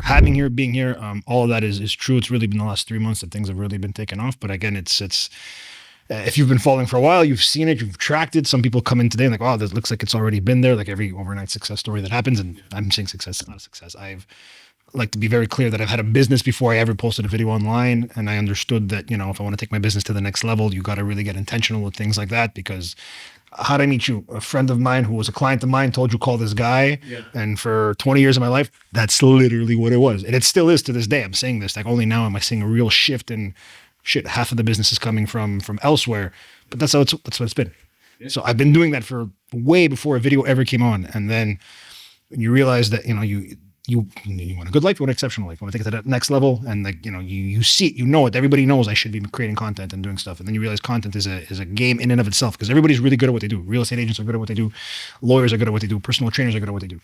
having here, being here. All of that is true. It's really been the last 3 months that things have really been taken off. But again, it's if you've been following for a while, you've seen it, you've tracked it. Some people come in today and like, oh, this looks like it's already been there. Like every overnight success story that happens, and I'm saying success is not a success. I've like to be very clear that I've had a business before I ever posted a video online, and I understood that, you know, if I want to take my business to the next level, you got to really get intentional with things like that. Because how'd I meet you? A friend of mine who was a client of mine told you call this guy, and for 20 years of my life, that's literally what it was, and it still is to this day. I'm saying this like only now am I seeing a real shift in shit. Half of the business is coming from elsewhere, but that's what it's been. Yeah. So I've been doing that for way before a video ever came on, and then when you realize that, you know, you want a good life, you want an exceptional life, you want to take it to that next level, and like, you know, you see it, you know it, everybody knows I should be creating content and doing stuff, and then you realize content is a game in and of itself, because everybody's really good at what they do. Real estate agents are good at what they do, lawyers are good at what they do, personal trainers are good at what they do.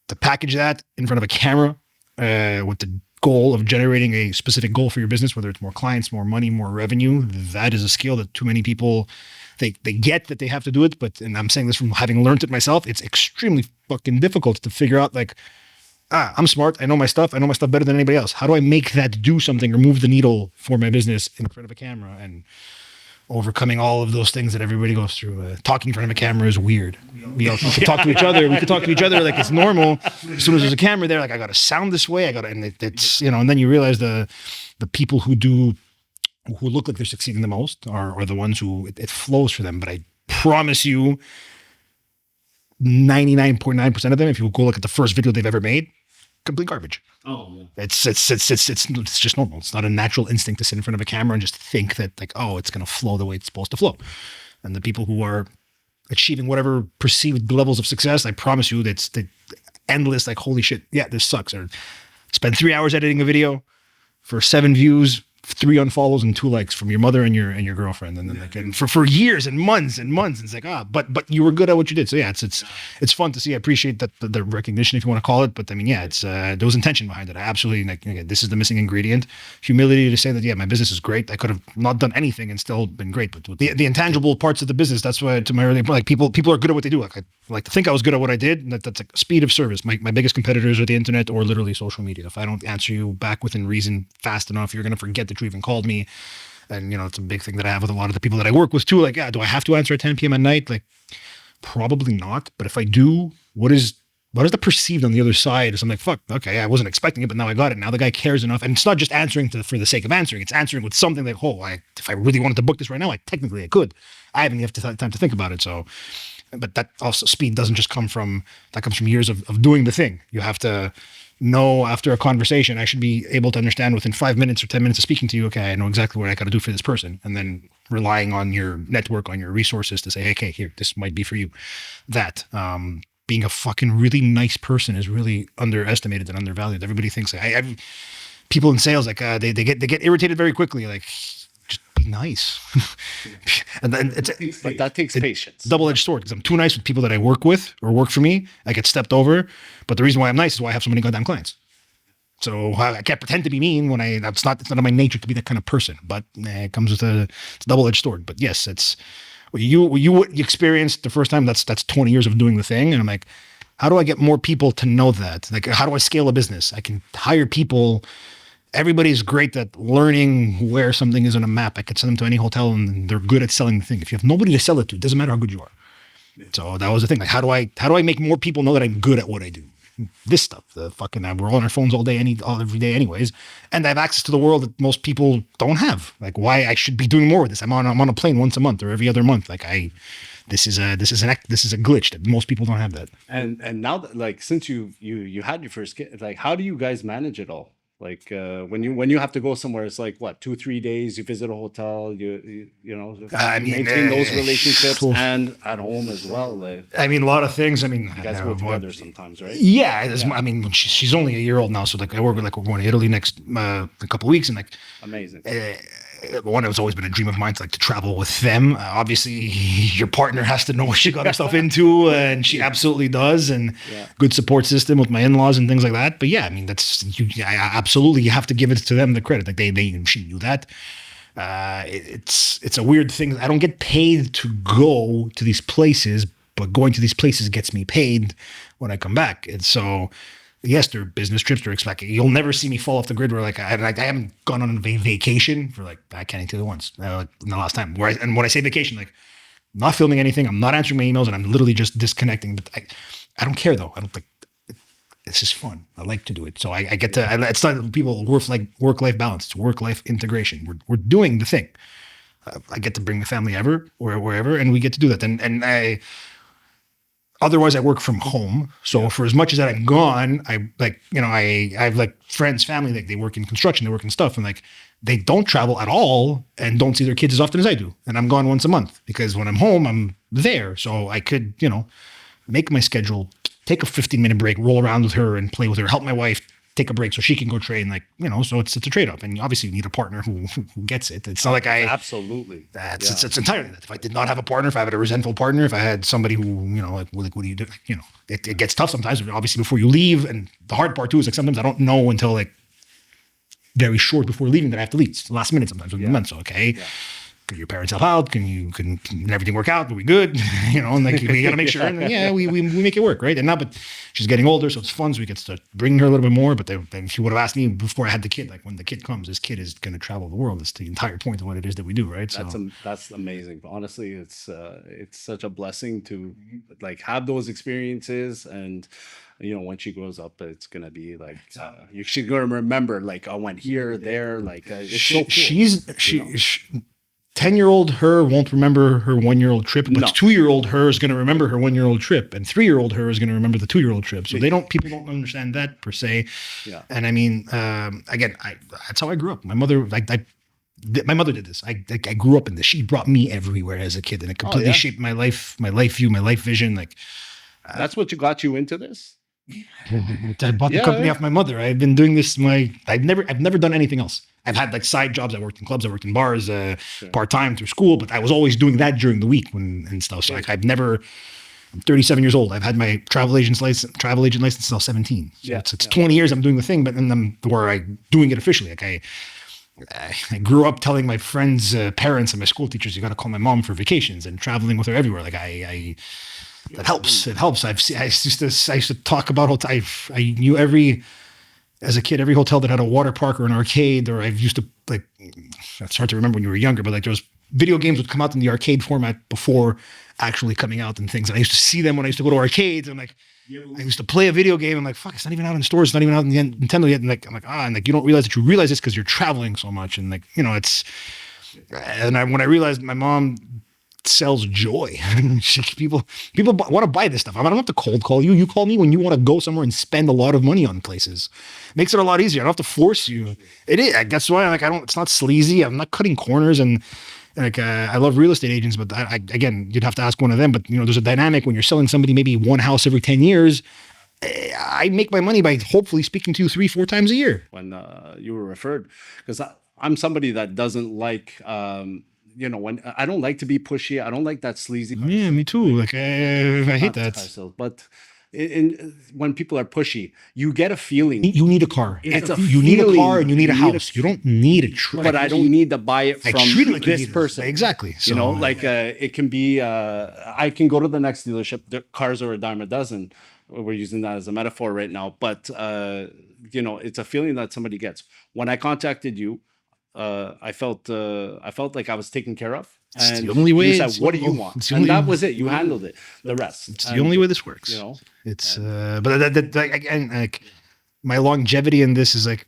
To package that in front of a camera with the goal of generating a specific goal for your business, whether it's more clients, more money, more revenue, that is a skill that too many people they get that they have to do it, but, and I'm saying this from having learned it myself, it's extremely fucking difficult to figure out like, I'm smart. I know my stuff. I know my stuff better than anybody else. How do I make that do something or move the needle for my business in front of a camera? And overcoming all of those things that everybody goes through. Talking in front of a camera is weird. We can talk to each other. We can talk to each other like it's normal. As soon as there's a camera there, like I got to sound this way. And it's, you know, and then you realize the people who look like they're succeeding the most are the ones who it flows for them. But I promise you, 99.9% of them, if you go look at the first video they've ever made, complete garbage. Oh, yeah. It's just normal. It's not a natural instinct to sit in front of a camera and just think that like, oh, it's going to flow the way it's supposed to flow. And the people who are achieving whatever perceived levels of success, I promise you, that's the endless, like, holy shit, yeah, this sucks. Or spend 3 hours editing a video for 7 views, 3 unfollows and 2 likes from your mother and your girlfriend, and then like, and for years and months, it's like, but you were good at what you did. So yeah, it's fun to see. I appreciate that the recognition, if you want to call it. But I mean, yeah, it's there was intention behind it. I absolutely like, again, this is the missing ingredient: humility to say that, yeah, my business is great. I could have not done anything and still been great. But the intangible parts of the business, that's why, to my earlier point, like people are good at what they do. Like I like to think I was good at what I did. And that's like speed of service. My biggest competitors are the internet or literally social media. If I don't answer you back within reason fast enough, you're gonna forget that you even called me. And, you know, it's a big thing that I have with a lot of the people that I work with too. Like, yeah, do I have to answer at 10 p.m. at night? Like, probably not. But if I do, what is the perceived on the other side? So I'm like, fuck, okay, I wasn't expecting it, but now I got it. Now the guy cares enough. And it's not just answering for the sake of answering. It's answering with something like, oh, if I really wanted to book this right now, I could. I haven't even had time to think about it. So, but that also, speed doesn't just come from, that comes from years of doing the thing. You have to know after a conversation, I should be able to understand within 5 minutes or 10 minutes of speaking to you, okay, I know exactly what I got to do for this person. And then relying on your network, on your resources to say, hey, okay, here, this might be for you. That, being a fucking really nice person is really underestimated and undervalued. Everybody thinks like, people in sales, like they get irritated very quickly. Like, just be nice. And then but that takes patience. Double-edged sword, because I'm too nice with people that I work with or work for me. I get stepped over. But the reason why I'm nice is why I have so many goddamn clients. So I can't pretend to be mean when it's not in my nature to be that kind of person. But it comes with it's a double-edged sword. But yes, it's what you experienced the first time. That's 20 years of doing the thing. And I'm like, how do I get more people to know that? Like, how do I scale a business? I can hire people. Everybody's great at learning where something is on a map. I could send them to any hotel and they're good at selling the thing. If you have nobody to sell it to, it doesn't matter how good you are. So that was the thing. Like, how do I make more people know that I'm good at what I do? This stuff, the fucking, we're all on our phones all day, every day anyways. And I have access to the world that most people don't have. Like, why I should be doing more with this. I'm on a plane once a month or every other month. Like this is a glitch that most people don't have that. And now that, like, since you had your first kid, like, how do you guys manage it all? Like, when you have to go somewhere, it's like what, 2-3 days, you visit a hotel, you know, maintain those relationships and at home as well. Like, I mean, a lot of things. I mean, you guys work together sometimes, right? Yeah. I mean, she's only a year old now. So like, I work with, like, we're going to Italy next, a couple of weeks, and like, amazing. One, it's always been a dream of mine to travel with them. Obviously, your partner has to know what she got herself into, and she absolutely does. And good support system with my in-laws and things like that. But yeah, I mean, absolutely, you have to give it to them the credit. Like she knew that. It's a weird thing. I don't get paid to go to these places, but going to these places gets me paid when I come back. And so yes, they're business trips. They're expecting. You'll never see me fall off the grid where like I haven't gone on a vacation for like, I can't even tell you once in the last time. And when I say vacation, like I'm not filming anything. I'm not answering my emails, and I'm literally just disconnecting. But I don't care though. I don't think it's just fun. I like to do it. So I get to, it's not people work-life balance. It's work-life integration. We're doing the thing. I get to bring the family ever or wherever, and we get to do that. And otherwise I work from home. So for as much as that I'm gone, I like, I have like friends, family, like they work in construction, they work in stuff, and like they don't travel at all and don't see their kids as often as I do. And I'm gone once a month because when I'm home, I'm there. So I could, make my schedule, take a 15-minute break, roll around with her and play with her, help my wife take a break so she can go train, so it's a trade-off. And obviously you need a partner who gets it. It's not like absolutely. It's entirely that. If I did not have a partner, if I had a resentful partner, if I had somebody who, like what do you do? It gets tough sometimes, obviously before you leave. And the hard part too is like sometimes I don't know until like very short before leaving that I have to leave. It's the last minute sometimes with the month. So, okay. Yeah. Can your parents help out? Can everything work out? Are we good? And like we got to make sure. And we make it work, right? And now, but she's getting older, so it's fun. So we get to start bringing her a little bit more. But then if you would have asked me before I had the kid, like when the kid comes, this kid is going to travel the world. That's the entire point of what it is that we do, right? That's amazing. Honestly, it's such a blessing to like have those experiences. And when she grows up, it's gonna be like she's gonna remember like I went here, there. Like it's so cool. 10-year-old her won't remember her 1-year-old trip, but 2-year-old her is going to remember her 1-year-old trip, and 3-year-old her is going to remember the 2-year-old trip. So people don't understand that per se. Yeah. And I mean, again, that's how I grew up. My mother, my mother did this. I grew up in this. She brought me everywhere as a kid, and it completely shaped my life view, my life vision. Like that's what got you into this. I bought the company off my mother. I've been doing this. I've never done anything else. I've had like side jobs. I worked in clubs. I worked in bars, part-time through school, but I was always doing that during the week and stuff. So like I'm 37 years old. I've had my travel agent license since I was 17. So it's 20 years I'm doing the thing, but then I'm doing it officially. Like I grew up telling my friends' parents and my school teachers, you got to call my mom for vacations and traveling with her everywhere. Like that helps. It helps. I used to talk about hotel. I knew as a kid, every hotel that had a water park or an arcade, or I used to like, it's hard to remember when you were younger, but like there was video games would come out in the arcade format before actually coming out and things. And I used to see them when I used to go to arcades. And like, I used to play a video game. I'm like, fuck, it's not even out in stores. It's not even out in the Nintendo yet. And like, I'm like, and like, you don't realize that you realize this because you're traveling so much. And like, when I realized my mom sells joy. people want to buy this stuff. I don't have to cold call you. You call me when you want to go somewhere and spend a lot of money on places. Makes it a lot easier. I don't have to force you. It is. That's why it's not sleazy. I'm not cutting corners. And like, I love real estate agents, but again, you'd have to ask one of them. But there's a dynamic when you're selling somebody maybe one house every 10 years. I make my money by hopefully speaking to you 3-4 times a year. When you were referred, because I'm somebody that doesn't like, when I don't like to be pushy. I don't like that sleazy. Yeah, me too. Like I hate that. But when people are pushy, you get a feeling. You need a car. You need a car and you need a house. You don't need a truck. But I don't need to buy it from this person. Exactly. So, it can be. I can go to the next dealership. The cars are a dime a dozen. We're using that as a metaphor right now, but it's a feeling that somebody gets. When I contacted you, I felt like I was taken care of. And it's the only way. You said, "What do you want?" And that was it. You handled it. The rest. It's the only way this works. It's but that again, like my longevity in this is like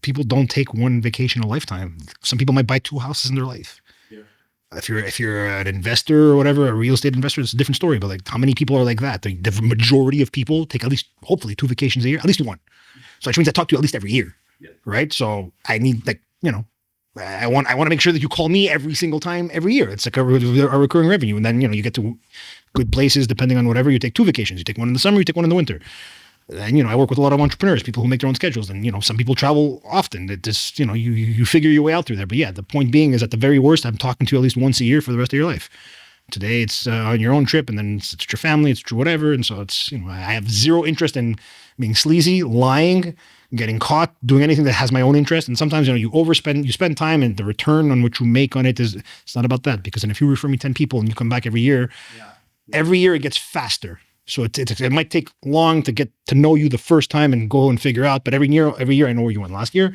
people don't take one vacation a lifetime. Some people might buy 2 houses in their life. Yeah. If you're an investor or whatever, a real estate investor, it's a different story. But like, how many people are like that? The majority of people take at least, hopefully, 2 vacations a year, at least 1. So which means I talk to you at least every year, right? So I need I want to make sure that you call me every single time, every year. It's like a recurring revenue. And then, you get to good places, depending on whatever. You take 2 vacations. You take one in the summer, you take one in the winter. And, I work with a lot of entrepreneurs, people who make their own schedules. And, some people travel often. It just, you figure your way out through there. But yeah, the point being is at the very worst, I'm talking to you at least once a year for the rest of your life. Today it's on your own trip, and then it's your family, it's your whatever. And so it's, I have zero interest in being sleazy, lying, getting caught, doing anything that has my own interest. And sometimes, you spend time, and the return on what you make on it it's not about that. Because then if you refer me 10 people and you come back every year it gets faster. So it might take long to get to know you the first time and go and figure out. But every year I know where you went last year.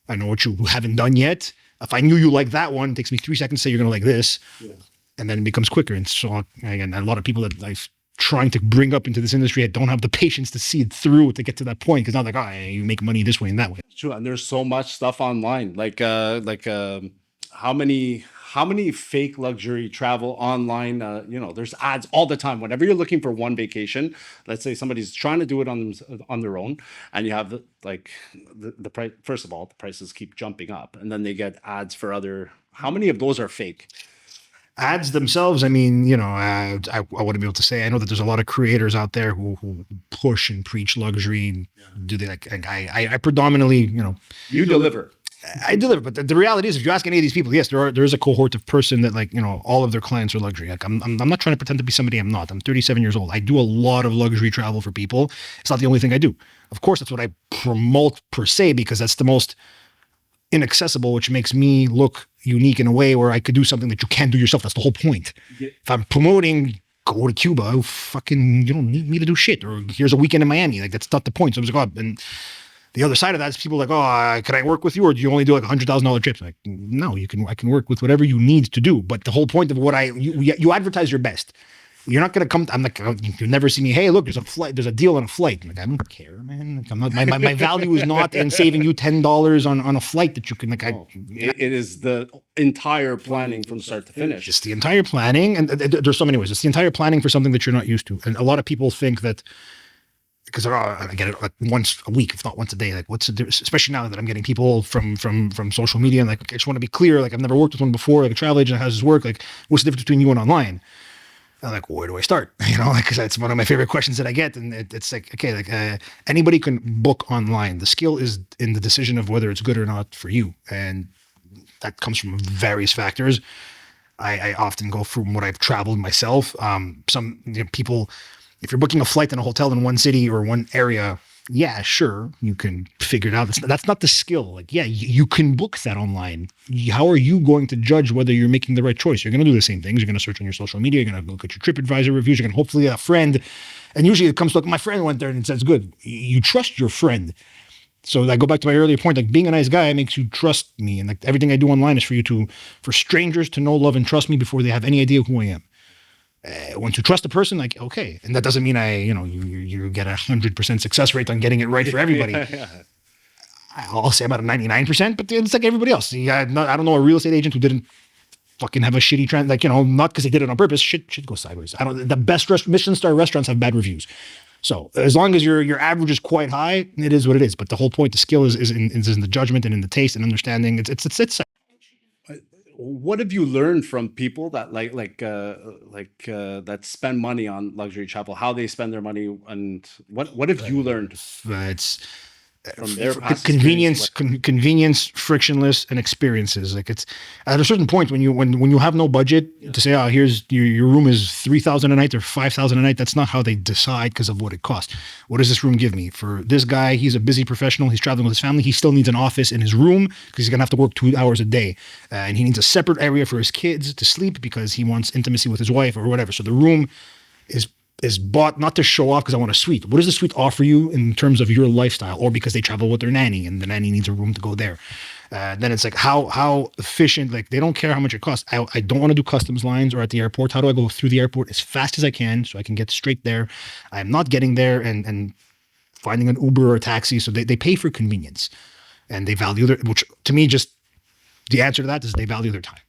I know what you haven't done yet. If I knew you like that one, it takes me 3 seconds to say you're going to like this. Yeah. And then it becomes quicker. And so, again, a lot of people that I'm trying to bring up into this industry, I don't have the patience to see it through to get to that point. Because now, like, oh, you make money this way and that way. True. And there's so much stuff online. How many fake luxury travel online? There's ads all the time. Whenever you're looking for one vacation, let's say somebody's trying to do it on their own, and you have the price. First of all, the prices keep jumping up, and then they get ads for other. How many of those are fake? Ads themselves, I mean, I wouldn't be able to say. I know that there's a lot of creators out there who push and preach luxury. And do they like? I predominantly, You deliver. I deliver, but the reality is, if you ask any of these people, yes, there is a cohort of person that all of their clients are luxury. Like I'm not trying to pretend to be somebody I'm not. I'm 37 years old. I do a lot of luxury travel for people. It's not the only thing I do. Of course, that's what I promote per se, because that's the most inaccessible, which makes me look unique in a way where I could do something that you can't do yourself. That's the whole point. Yeah. If I'm promoting go to Cuba, you don't need me to do shit. Or here's a weekend in Miami. Like, that's not the point. So I was like, and the other side of that is people like, can I work with you, or do you only do like $100,000 trips? Like, no, I can work with whatever you need to do. But the whole point of you advertise your best. You're not going to come. I'm like, you never see me. Hey, look, there's a deal on a flight. I'm like, I don't care, man. Like, I'm not. My value is not in saving you $10 on a flight that you can. It is the entire planning from start to finish. Just the entire planning, and there's so many ways. It's the entire planning for something that you're not used to. And a lot of people think that, because I get it like once a week, if not once a day. Like, what's the difference? Especially now that I'm getting people from social media, and like, I just want to be clear. Like, I've never worked with one before. Like, a travel agent, how does this work? Like, what's the difference between you and online? I'm like, where do I start? Because that's one of my favorite questions that I get. And it's like, okay, anybody can book online. The skill is in the decision of whether it's good or not for you. And that comes from various factors. I often go from what I've traveled myself. Some people, if you're booking a flight and a hotel in one city or one area, yeah, sure, you can figure it out. That's not the skill. Like, yeah, you can book that online. How are you going to judge whether you're making the right choice? You're going to do the same things. You're going to search on your social media. You're going to look at your TripAdvisor reviews. You're going to hopefully get a friend. And usually it comes to, like, my friend went there and it says, good. You trust your friend. So I go back to my earlier point, like, being a nice guy makes you trust me. And like, everything I do online is for strangers to know, love, and trust me before they have any idea who I am. Once you trust a person, like, okay, and that doesn't mean you get 100% success rate on getting it right for everybody. Yeah. I'll say about a 99%, but it's like everybody else. I don't know a real estate agent who didn't fucking have a shitty trend, not because they did it on purpose. Shit goes sideways. The best Michelin star restaurants have bad reviews. So as long as your average is quite high, it is what it is. But the whole point, the skill is in the judgment and in the taste and understanding. It's what have you learned from people that that spend money on luxury travel? How they spend their mony, and what have you learned? It's from their convenience, frictionless, and experiences. Like, it's at a certain point when you have no budget to say, here's your room is $3,000 a night or $5,000 a night. That's not how they decide because of what it costs. What does this room give me? For this guy, he's a busy professional. He's traveling with his family. He still needs an office in his room because he's gonna have to work 2 hours a day, and he needs a separate area for his kids to sleep because he wants intimacy with his wife or whatever. So the room is bought not to show off because I want a suite. What does the suite offer you in terms of your lifestyle, or because they travel with their nanny and the nanny needs a room to go there? Then it's like, how efficient, like, they don't care how much it costs. I don't want to do customs lines or at the airport. How do I go through the airport as fast as I can so I can get straight there? I'm not getting there and finding an Uber or a taxi. So they pay for convenience, and they value which to me, just the answer to that is they value their time.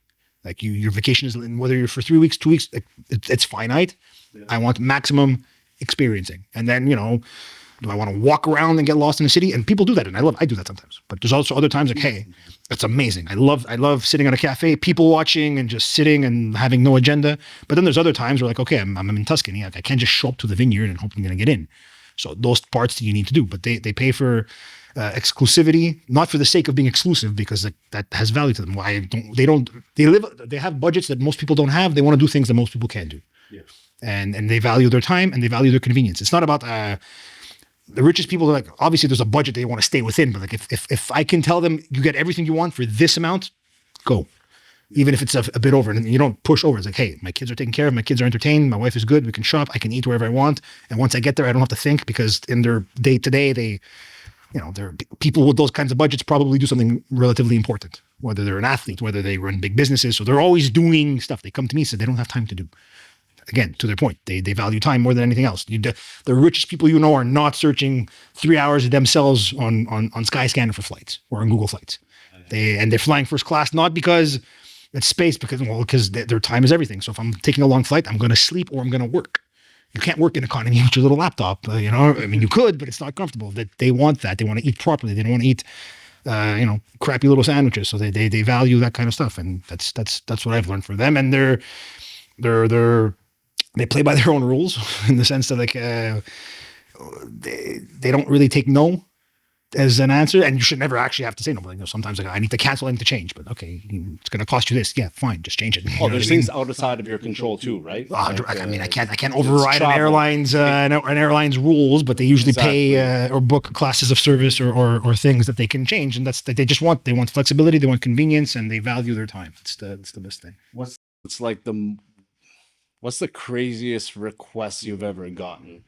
Like, your vacation is, whether you're for 3 weeks, 2 weeks, it's finite. Yeah. I want maximum experiencing. And then, do I want to walk around and get lost in the city? And people do that. And I do that sometimes. But there's also other times like, hey, that's amazing. I love sitting at a cafe, people watching and just sitting and having no agenda. But then there's other times where, like, okay, I'm in Tuscany. Like, I can't just show up to the vineyard and hope I'm going to get in. So those parts that you need to do. But they pay for exclusivity, not for the sake of being exclusive, because that has value to them. They have budgets that most people don't have. They want to do things that most people can't do. Yes. And they value their time and they value their convenience. It's not about the richest people. Like, obviously there's a budget they want to stay within, but like, if I can tell them you get everything you want for this amount, go. even if it's a bit over, and you don't push over. It's like, hey, my kids are taken care of, my kids are entertained, my wife is good, we can shop, I can eat wherever I want, and once I get there, I don't have to think, because in their day to day, they, they're people with those kinds of budgets probably do something relatively important, whether they're an athlete, whether they run big businesses, so they're always doing stuff. They come to me, so they don't have time to do. Again, to their point, they value time more than anything else. The richest people are not searching 3 hours themselves on Skyscanner for flights or on Google Flights. They're flying first class, not because it's space, because their time is everything. So if I'm taking a long flight, I'm going to sleep or I'm going to work. You can't work in economy with your little laptop. You could, but it's not comfortable. They want that. They want to eat properly. They don't want to eat, crappy little sandwiches. So they value that kind of stuff, and that's what I've learned from them. And they play by their own rules in the sense that they don't really take no as an answer, and you should never actually have to say no. Sometimes I need to cancel, I need to change, but okay, it's going to cost you this. Yeah, fine, just change it. There's things outside of your control too, right? I can't override an airline's rules, but they usually pay or book classes of service or things that they can change, and that's they want flexibility, they want convenience, and they value their time. It's the best thing. What's the craziest request you've ever gotten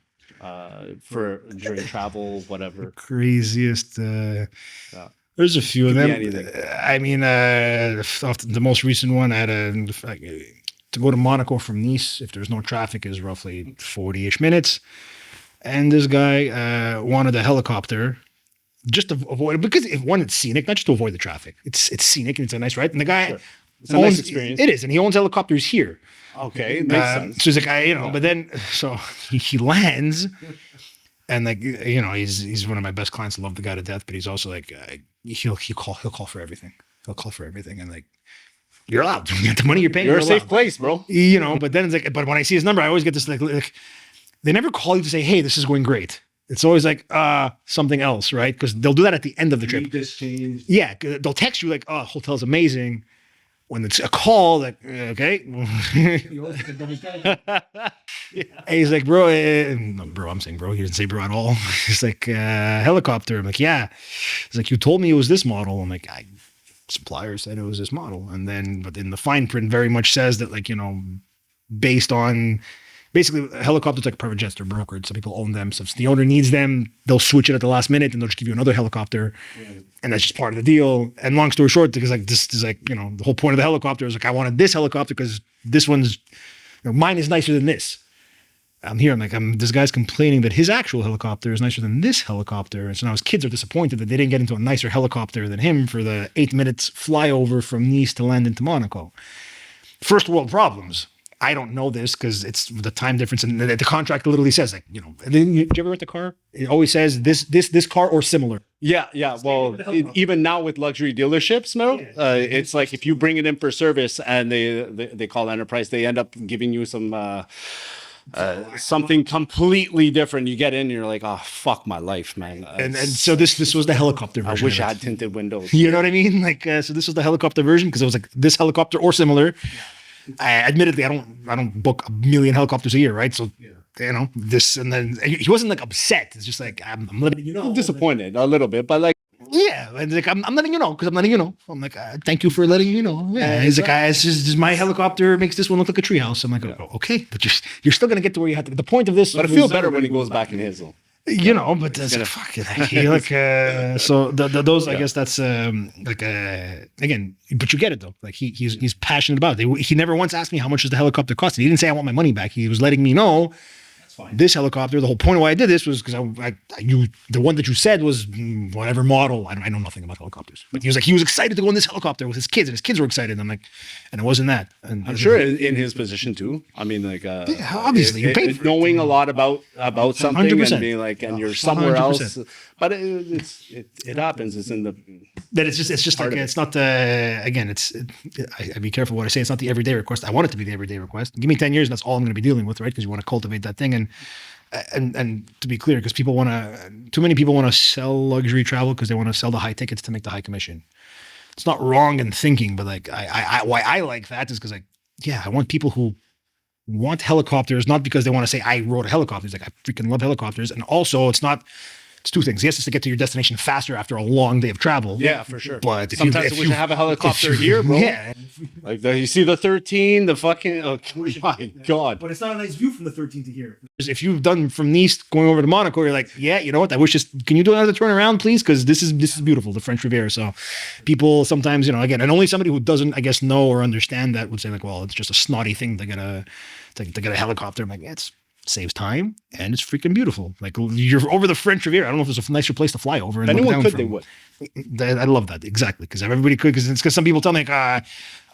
for during travel, whatever? Craziest. There's a few of them. The most recent one, I had to go to Monaco from Nice, if there's no traffic, is roughly 40-ish minutes. And this guy wanted a helicopter just to avoid it, because it's scenic, not just to avoid the traffic. It's scenic and it's a nice ride. And the guy, sure. It's a nice experience. It is, and he owns helicopters here. Okay, makes sense. So he's like, but then, so he lands, and he's one of my best clients. I love the guy to death, but he's also like, he'll call for everything. He'll call for everything, and you're allowed. You get the money you're paying. You're a safe place, bro. But then it's but when I see his number, I always get this like they never call you to say, hey, this is going great. It's always like something else, right? Because they'll do that at the end of the trip. This changed. Yeah, they'll text you like, oh, hotel's amazing. When it's a call, okay. And he's like, bro, I'm saying bro. He didn't say bro at all. He's like, helicopter. I'm like, yeah. He's like, you told me it was this model. I'm like, supplier said it was this model. And then, but in the fine print very much says that based on, basically helicopters like private jets are brokered. So people own them. So if the owner needs them, they'll switch it at the last minute and they'll just give you another helicopter. Right. And that's just part of the deal. And long story short, because this is the whole point of the helicopter is I wanted this helicopter because this one's, mine is nicer than this. I'm here. This guy's complaining that his actual helicopter is nicer than this helicopter. And so now his kids are disappointed that they didn't get into a nicer helicopter than him for the 8 minutes flyover from Nice to land into Monaco. First world problems. I don't know this because it's the time difference, and the contract literally says And then did you ever rent a car? It always says this car or similar. Yeah. Well, even now with luxury dealerships, it's like if you bring it in for service and they call enterprise, they end up giving you some something completely different. You get in, and you're like, oh fuck my life, man. And so this was the helicopter version. I wish I had tinted windows. You know what I mean? So this was the helicopter version because it was like this helicopter or similar. Yeah. Admittedly, I don't book a million helicopters a year, right? So this, and then he wasn't upset. It's just like I'm letting you know. I'm disappointed a little bit, but yeah, and I'm letting you know because I'm letting you know. I'm like, thank you for letting you know. Yeah, he's like, it's just my helicopter makes this one look like a treehouse. I'm like, okay, but you're still gonna get to where you have to. The point of this, but I feel better when he goes back in his. But fuck it. So those, I guess that's again, but you get it though. He's passionate about it. He never once asked me how much does the helicopter cost. He didn't say I want my money back. He was letting me know. This helicopter, the whole point of why I did this was because the one that you said was whatever model. I know nothing about helicopters, but he was excited to go in this helicopter with his kids, and his kids were excited. I'm like, and it wasn't that. And I'm sure in his position too. I mean, obviously, you paid for knowing a lot about something 100%. And being and you're somewhere 100%. Else. But it happens. It's in the. That it's just like it's not again. I be careful what I say. It's not the everyday request. I want it to be the everyday request. Give me 10 years, and that's all I'm going to be dealing with, right? Because you want to cultivate that thing, and to be clear, because too many people want to sell luxury travel because they want to sell the high tickets to make the high commission. It's not wrong in thinking, but why I like that is because I want people who want helicopters, not because they want to say I rode a helicopter. It's I freaking love helicopters, and also it's not it's two things. Yes, it's to get to your destination faster after a long day of travel. Yeah, for sure. But sometimes we should have a helicopter here, bro. Yeah. Like you see the 13, the fucking, oh my God. But it's not a nice view from the 13 to here. If you've done from Nice going over to Monaco, you're like, yeah, you know what? I wish can you do another turn around, please? Because this is beautiful, the French Riviera. So people sometimes, you know, again, and only somebody who doesn't, I guess, know or understand that would say like, well, it's just a snotty thing to get a helicopter. I'm like, yeah, it saves time and it's freaking beautiful. Like you're over the French Riviera. I don't know if there's a nicer place to fly over. And anyone could, they would. I love that. Exactly. Because everybody could, because some people tell me like,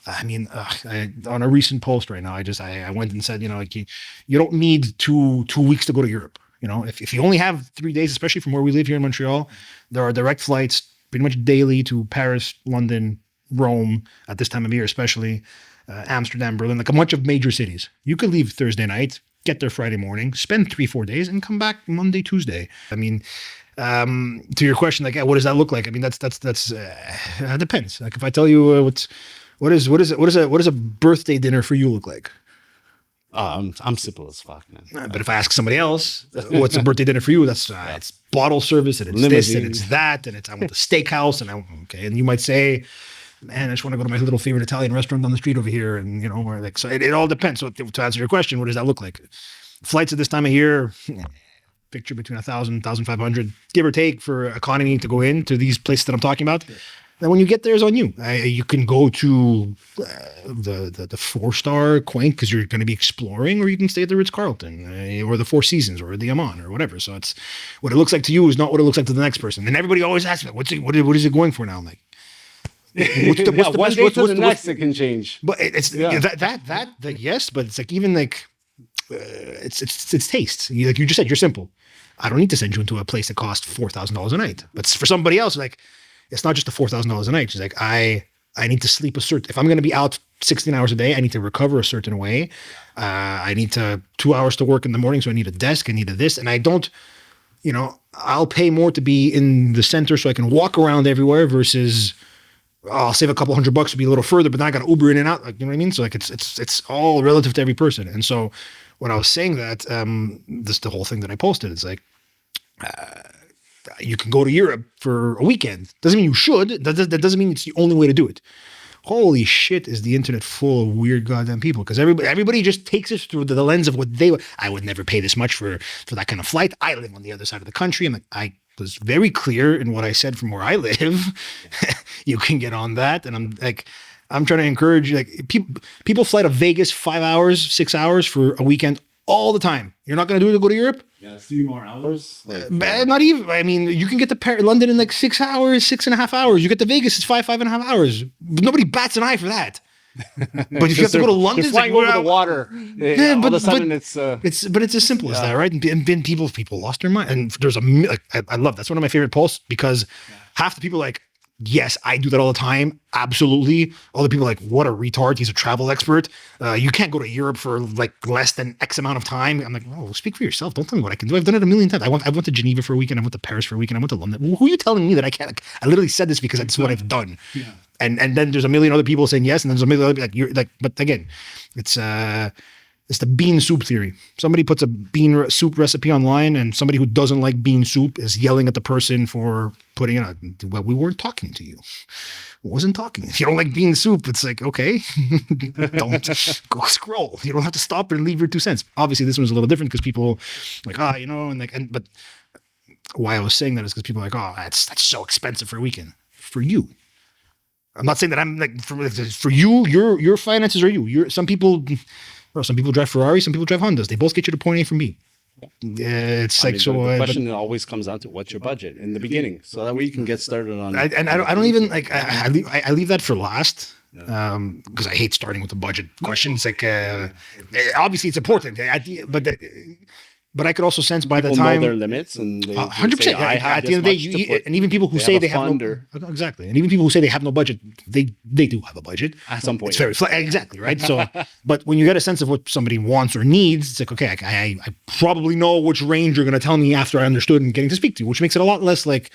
on a recent post right now, I went and said, you know, like you don't need two weeks to go to Europe. You know, if you only have 3 days, especially from where we live here in Montreal, there are direct flights pretty much daily to Paris, London, Rome at this time of year, especially Amsterdam, Berlin, like a bunch of major cities. You could leave Thursday night, get there Friday morning, spend 3-4 days, and come back Monday, Tuesday. I mean, to your question, like, what does that look like? I mean, that's it depends. Like if I tell you what does a birthday dinner for you look like? I'm simple as fuck, man. But if I ask somebody else, what's a birthday dinner for you? That's it's bottle service and it's limousine. This and it's that and it's I want the steakhouse and you might say, man, I just want to go to my little favorite Italian restaurant on the street over here, and you know, where like so it all depends. So to answer your question, what does that look like? Flights at this time of year, picture between 1,000, 1,500, give or take for economy to go into these places that I'm talking about. Yeah. Then when you get there, it's on you. You can go to the 4-star quaint because you're going to be exploring, or you can stay at the Ritz-Carlton or the Four Seasons or the Amman or whatever. So it's what it looks like to you is not what it looks like to the next person. And everybody always asks me, what is it going for now? I'm like, what's the next that can change? But it's that yes, but it's like even like it's taste. Like you just said, you're simple. I don't need to send you into a place that costs $4,000 a night. But for somebody else, like. It's not just the $4,000 a night. She's like, I need to sleep a certain. If I'm going to be out 16 hours a day, I need to recover a certain way. I need 2 hours to work in the morning, so I need a desk. I need this, and I don't. You know, I'll pay more to be in the center so I can walk around everywhere versus I'll save a couple $100 to be a little further, but then I got to Uber in and out. Like you know what I mean? So like it's all relative to every person. And so when I was saying that, this the whole thing that I posted. It's like. You can go to Europe for a weekend. Doesn't mean you should. That doesn't mean it's the only way to do it. Holy shit, is the internet full of weird goddamn people? Because everybody just takes it through the lens of what I would never pay this much for that kind of flight. I live on the other side of the country. I'm like, I was very clear in what I said from where I live. You can get on that. And I'm trying to encourage like people fly to Vegas 5 hours, 6 hours for a weekend all the time. You're not going to do it to go to Europe? Yeah, a few more hours. Not even. I mean, you can get to London in like 6 hours, 6.5 hours. You get to Vegas, it's 5.5 hours. Nobody bats an eye for that. But if you have to go to London, you're flying over the water. Yeah, all but of a sudden it's as simple as that, right? And people lost their mind. And there's I love that's one of my favorite posts because half the people like. Yes, I do that all the time. Absolutely. All the people are like, what a retard. He's a travel expert. You can't go to Europe for like less than X amount of time. I'm like, oh, speak for yourself. Don't tell me what I can do. I've done it a million times. I went to Geneva for a weekend. I went to Paris for a weekend. I went to London. Who are you telling me that I can't? Like, I literally said this because that's what I've done. Yeah. And then there's a million other people saying yes. And then there's a million other like, you're like, but again, it's the bean soup theory. Somebody puts a bean soup recipe online and somebody who doesn't like bean soup is yelling at the person for putting it on. Well, we weren't talking to you. Wasn't talking. If you don't like bean soup, it's like, okay, don't go scroll. You don't have to stop and leave your 2 cents. Obviously, this one's a little different because people like, but why I was saying that is because people are like, oh, that's so expensive for a weekend. For you. I'm not saying that I'm like, for you, your finances are you. Some people drive Ferrari, some people drive Hondas. They both get you to point A from B. It's like so. The question always comes down to what's your budget in the beginning, so that way you can get started on. I don't even like. I leave that for last because I hate starting with the budget question. It's like obviously it's important, but I could also sense by the time know their limits and 100%. At the end of the day, and even people who say they have no exactly, and even people who say they have no budget, they do have a budget at some point. It's very exactly right. So, but when you get a sense of what somebody wants or needs, it's like okay, I probably know which range you're going to tell me after I understood and getting to speak to you, which makes it a lot less like.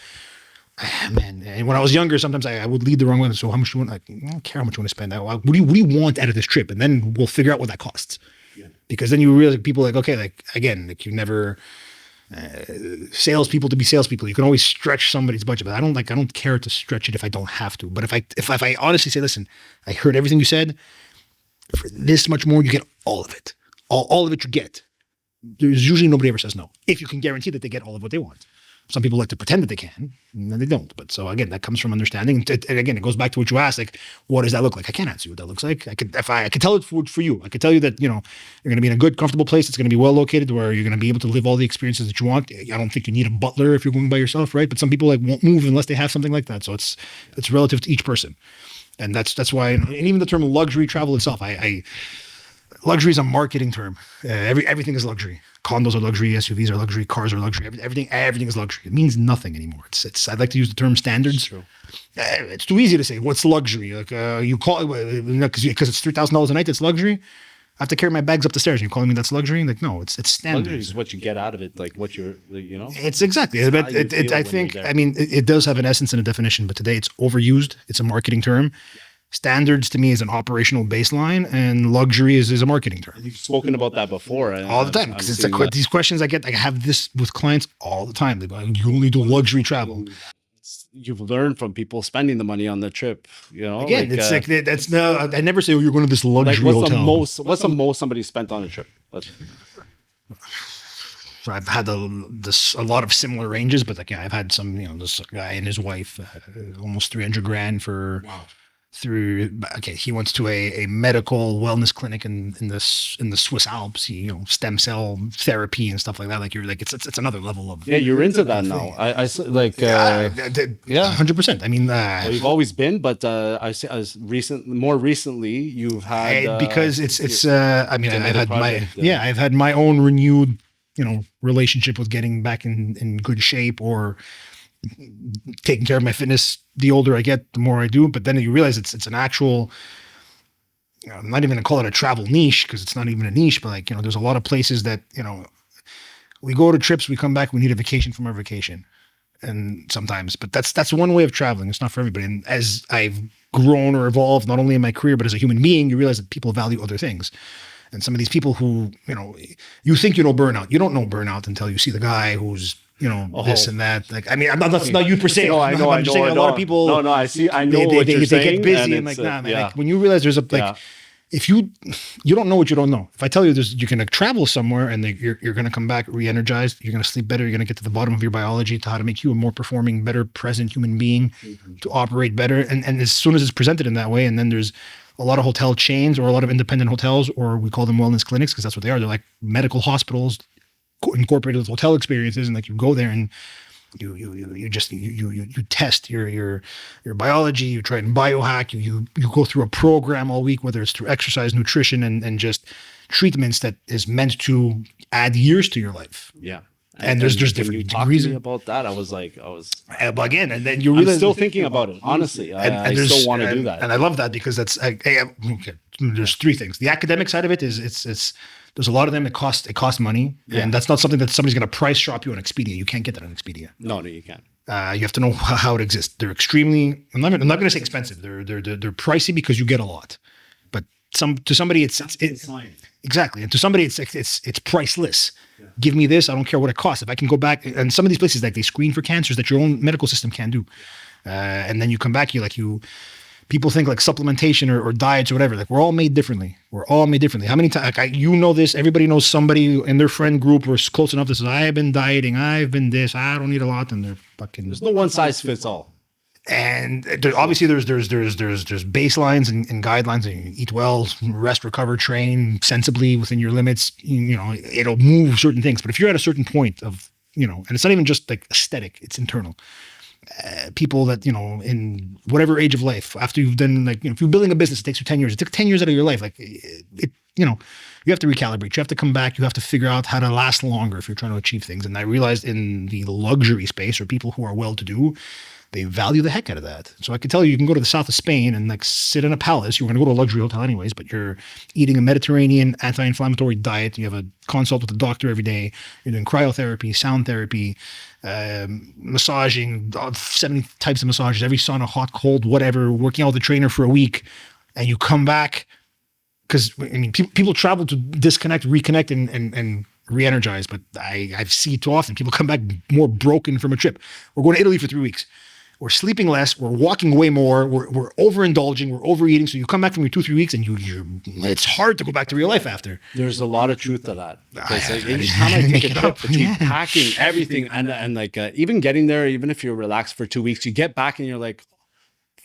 Man, and when I was younger, sometimes I would lead the wrong way. So how much do you want? Like, I don't care how much you want to spend. What do you want out of this trip? And then we'll figure out what that costs. Because then you realize people like, okay, like again, like you never, salespeople to be salespeople. You can always stretch somebody's budget, but I don't care to stretch it if I don't have to. But if I honestly say, listen, I heard everything you said. For this much more, you get all of it. All of it you get. There's usually nobody ever says no. If you can guarantee that they get all of what they want. Some people like to pretend that they can, and then they don't. But so again, that comes from understanding. And again, it goes back to what you asked, like, what does that look like? I can't answer you what that looks like. I could tell it for you. I could tell you that, you're going to be in a good, comfortable place. It's going to be well located where you're going to be able to live all the experiences that you want. I don't think you need a butler if you're going by yourself, right? But some people won't move unless they have something like that. So it's relative to each person. And that's why, and even the term luxury travel itself, luxury is a marketing term. Everything is luxury. Condos are luxury, SUVs are luxury, cars are luxury. Everything is luxury. It means nothing anymore. I'd like to use the term standards. True. It's too easy to say what's luxury. Like you call it because it's $3,000 a night. It's luxury. I have to carry my bags up the stairs. And you're calling me that's luxury? Like no, it's standards. Luxury is what you get out of it. Like what you're. It's exactly. But I think it does have an essence and a definition. But today it's overused. It's a marketing term. Standards to me is an operational baseline, and luxury is a marketing term. You've spoken about that before. All the time. Because it's these questions I get, I have this with clients all the time. They go, you only do luxury travel. You've learned from people spending the money on the trip, Again, that's no, I never say, you're going to this luxury hotel. What's the most somebody spent on a trip? I've had a lot of similar ranges, but I've had some, this guy and his wife, almost 300 grand for... Wow. He went to a medical wellness clinic in the Swiss Alps, stem cell therapy and stuff like that. It's another level of you're into that now. I 100%. I mean, you've always been, but more recently you've had because I've had my own renewed relationship with getting back in good shape or taking care of my fitness. The older I get, the more I do. But then you realize it's an actual, I'm not even gonna call it a travel niche because it's not even a niche, but there's a lot of places that, we go to trips, we come back, we need a vacation from our vacation. And sometimes, but that's one way of traveling. It's not for everybody. And as I've grown or evolved, not only in my career, but as a human being, you realize that people value other things. And some of these people who, you think burnout. You don't know burnout until you see the guy who's, this and that. That's not you per se. No, I know. I'm just saying a lot of people. No, I see. I know what you're saying. They get busy and man. When you realize there's if you don't know what you don't know. If I tell you you're going to travel somewhere and you're going to come back re-energized, you're going to sleep better, you're going to get to the bottom of your biology to how to make you a more performing, better present human being, to operate better. And as soon as it's presented in that way, and then there's a lot of hotel chains or a lot of independent hotels, or we call them wellness clinics because that's what they are. They're like medical hospitals incorporated with hotel experiences, and you go there and you test your biology, you try and biohack, you go through a program all week, whether it's through exercise, nutrition, and just treatments that is meant to add years to your life. Yeah. And there's different degrees about that. I was but again, and then you realize, I'm still thinking about it. Honestly, I still want to do that, and I love that because that's there's three things. The academic side of it is it's there's a lot of them. It costs money, and that's not something that somebody's going to price shop you on Expedia. You can't get that on Expedia. No, you can't. You have to know how it exists. They're extremely. I'm not going to say expensive. They're pricey because you get a lot, but to somebody it's exactly, and to somebody it's priceless. Yeah. Give me this. I don't care what it costs. If I can go back, and some of these places they screen for cancers that your own medical system can't do, and then you come back, people think supplementation or diets or whatever. We're all made differently. How many times, this, everybody knows somebody in their friend group or close enough that says, I've been dieting, I've been this, I don't eat a lot, and they're fucking. There's no one size fits all. And obviously there's baselines and guidelines, and you eat well, rest, recover, train sensibly within your limits. It'll move certain things. But if you're at a certain point of, and it's not even just aesthetic, it's internal. People that, in whatever age of life, after you've done if you're building a business, it takes you 10 years. It took 10 years out of your life. You have to recalibrate. You have to come back. You have to figure out how to last longer if you're trying to achieve things. And I realized in the luxury space, or people who are well-to-do, they value the heck out of that. So I could tell you can go to the south of Spain and sit in a palace. You're going to go to a luxury hotel anyways, but you're eating a Mediterranean anti-inflammatory diet. You have a consult with a doctor every day. You're doing cryotherapy, sound therapy, massaging, 70 types of massages, every sauna, hot, cold, whatever, working out with a trainer for a week. And you come back because people travel to disconnect, reconnect, and re-energized. But I've seen too often people come back more broken from a trip. We're going to Italy for 3 weeks. We're sleeping less. We're walking way more. We're overindulging. We're overeating. So you come back from your 2-3 weeks, and it's hard to go back to real life after. There's a lot of truth to that. Because like, each time I take a trip, between packing everything and like even getting there, even if you're relaxed for 2 weeks, you get back and you're like,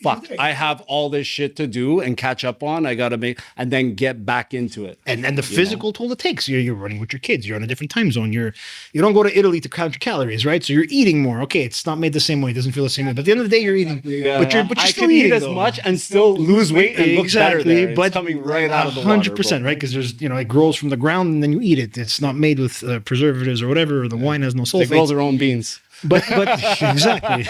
fuck, I have all this shit to do and catch up on. I got to make, and then get back into it. And the physical toll it takes. You're running with your kids. You're on a different time zone. You don't go to Italy to count your calories, right? So you're eating more. Okay, it's not made the same way. It doesn't feel the same way. But at the end of the day, you're eating. Yeah, but you're I still can eating eat as much and still lose weight and look better there. It's but coming right out of the water, 100%, right? Because there's, it grows from the ground and then you eat it. It's not made with preservatives or whatever. Or the wine has no sulfates. They grow their own beans. But exactly.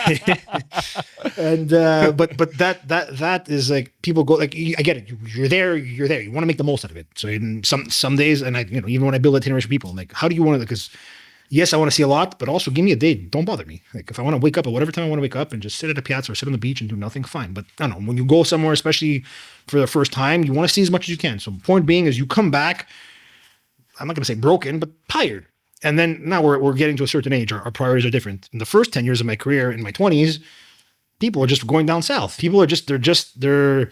And but that is like, people go like, I get it. You're there. You want to make the most out of it. So in some days, and I, even when I build itinerary for people, I'm like, how do you want to? Because yes, I want to see a lot, but also give me a day. Don't bother me. Like if I want to wake up at whatever time I want to wake up and just sit at a piazza or sit on the beach and do nothing, fine. But I don't know, when you go somewhere, especially for the first time, you want to see as much as you can. So point being is you come back, I'm not going to say broken, but tired. And then now we're getting to a certain age. Our priorities are different. In the first 10 years of my career, in my 20s, people are just going down south. People are they're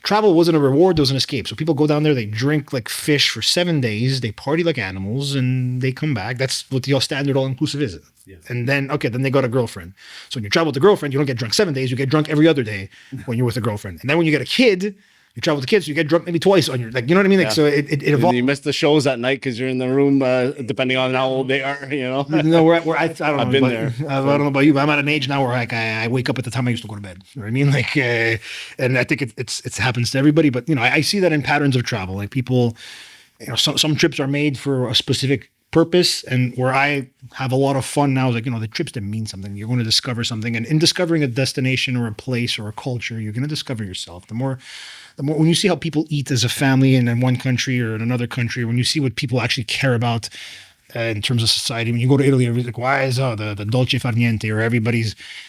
travel wasn't a reward, it was an escape. So people go down there, they drink like fish for 7 days, they party like animals, and they come back. That's what the standard all-inclusive is. Yeah. And then they got a girlfriend. So when you travel with a girlfriend, you don't get drunk 7 days, you get drunk every other day when you're with a girlfriend. And then when you get a kid, you travel with the kids, so you get drunk maybe twice on your, like, you know what I mean? Like, so it evolves. You miss the shows at night because you're in the room, depending on how old they are, No, I don't know. I've been there. I don't know about you, but I'm at an age now where like I wake up at the time I used to go to bed. You know what I mean? Like, and I think it happens to everybody, but I see that in patterns of travel. Like people, some trips are made for a specific purpose, and where I have a lot of fun now is like, the trips that mean something. You're going to discover something, and in discovering a destination or a place or a culture, you're going to discover yourself. The more when you see how people eat as a family in one country or in another country, when you see what people actually care about in terms of society, when you go to Italy, everybody's like, why is the dolce far niente, or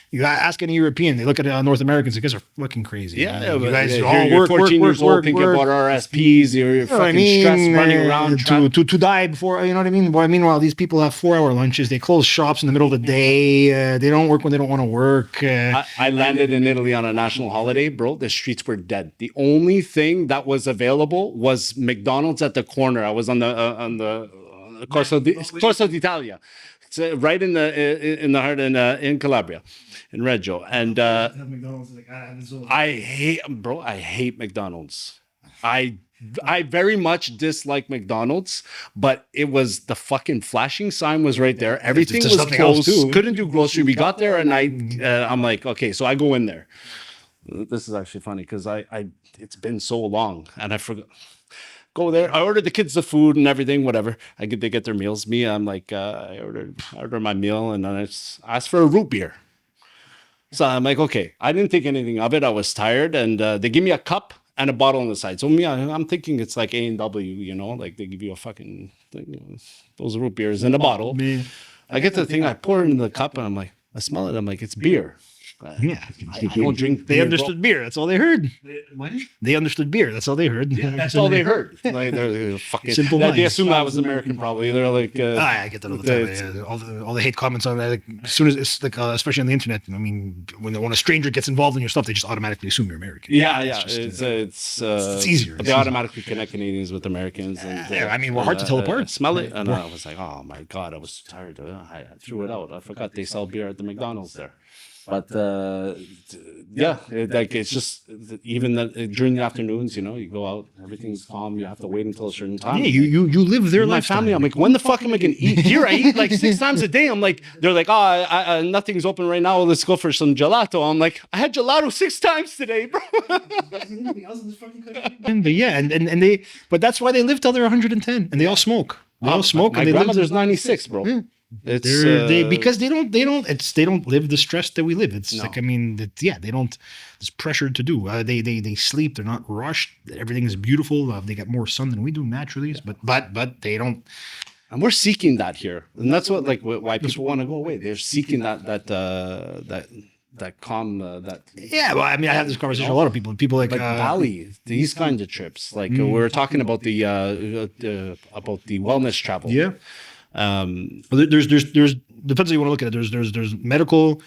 you ask any European, they look at North Americans, you guys are fucking crazy. Yeah, you guys you're 14 years old thinking about RSPs, you're fucking stressed running around. To die before, you know what I mean? Well, meanwhile, these people have 4-hour lunches, they close shops in the middle of the day, they don't work when they don't want to work. I landed in Italy on a national holiday, bro. The streets were dead. The only thing that was available was McDonald's at the corner. I was on the Corso d'Italia. It's right in the heart in Calabria, in Reggio, and I hate McDonald's. I very much dislike McDonald's, but it was the fucking flashing sign was right there. Everything was closed. Couldn't do grocery. We got there and I'm like, okay, so I go in there. This is actually funny because it's been so long and I forgot. Go there. I ordered the kids the food and everything, whatever. They get their meals. Me, I'm like, I ordered my meal and then I asked for a root beer. So I'm like, okay. I didn't think anything of it. I was tired, and they give me a cup and a bottle on the side. So me, I'm thinking it's like A&W, like they give you a fucking thing, those root beers in a bottle. Man. I get the thing, I pour it in the cup, and I'm like, I smell it. I'm like, it's beer. Yeah, I don't drink beer. They understood beer. That's all they heard. What? They understood beer. That's all they heard. Yeah, that's all they heard. Like they're fucking simple. They assume I was American, probably. They're like, I get that all the time. Yeah. All the hate comments on that. Like, as soon as it's like, especially on the internet. I mean, when a stranger gets involved in your stuff, they just automatically assume you're American. Yeah. It's easier. They automatically connect Canadians with Americans, and I mean, we're hard to tell apart. Smell it, and I was like, oh my god, I was tired. I threw it out. I forgot they sell beer at the McDonald's there. But it's just even during the afternoons, you go out, everything's calm. You have to wait until a certain time. Yeah, you live their life. My family, I'm like, when the fuck am I gonna eat? Here I eat like 6 times a day. I'm like, they're like, nothing's open right now. Let's go for some gelato. I'm like, I had gelato 6 times today, bro. But that's why they live till they're 110, and they all smoke. They all smoke. My grandmother's 96, bro. Yeah. Because they don't live the stress that we live. It's like, I mean, they don't. It's pressured to do. They sleep. They're not rushed. Everything is beautiful. They get more sun than we do naturally. But they don't. And we're seeking that here, and that's what why people want to go away. They're seeking that calm. Yeah. Well, I mean, I have this conversation with a lot of people. People like Bali, these kinds of trips. Like we were talking about the wellness travel. Yeah. There's depends how you want to look at it. There's medical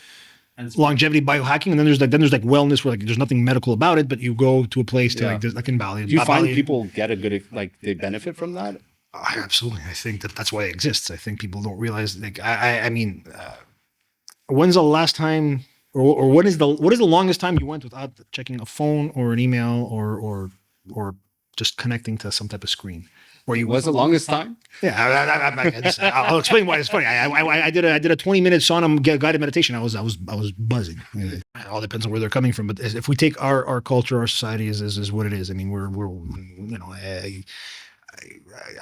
longevity biohacking, and then there's like wellness where like there's nothing medical about it, but you go to a place to like in Bali. Do you find people get a good they benefit from that? Absolutely. I think that's why it exists. I think people don't realize I mean, when's the last time or what is the longest time you went without checking a phone or an email or just connecting to some type of screen? Or you was the longest time? Yeah, I'll explain why it's funny. I did a 20-minute sauna guided meditation. I was buzzing. It all depends on where they're coming from. But if we take our culture, our society is what it is. I mean, we're you know,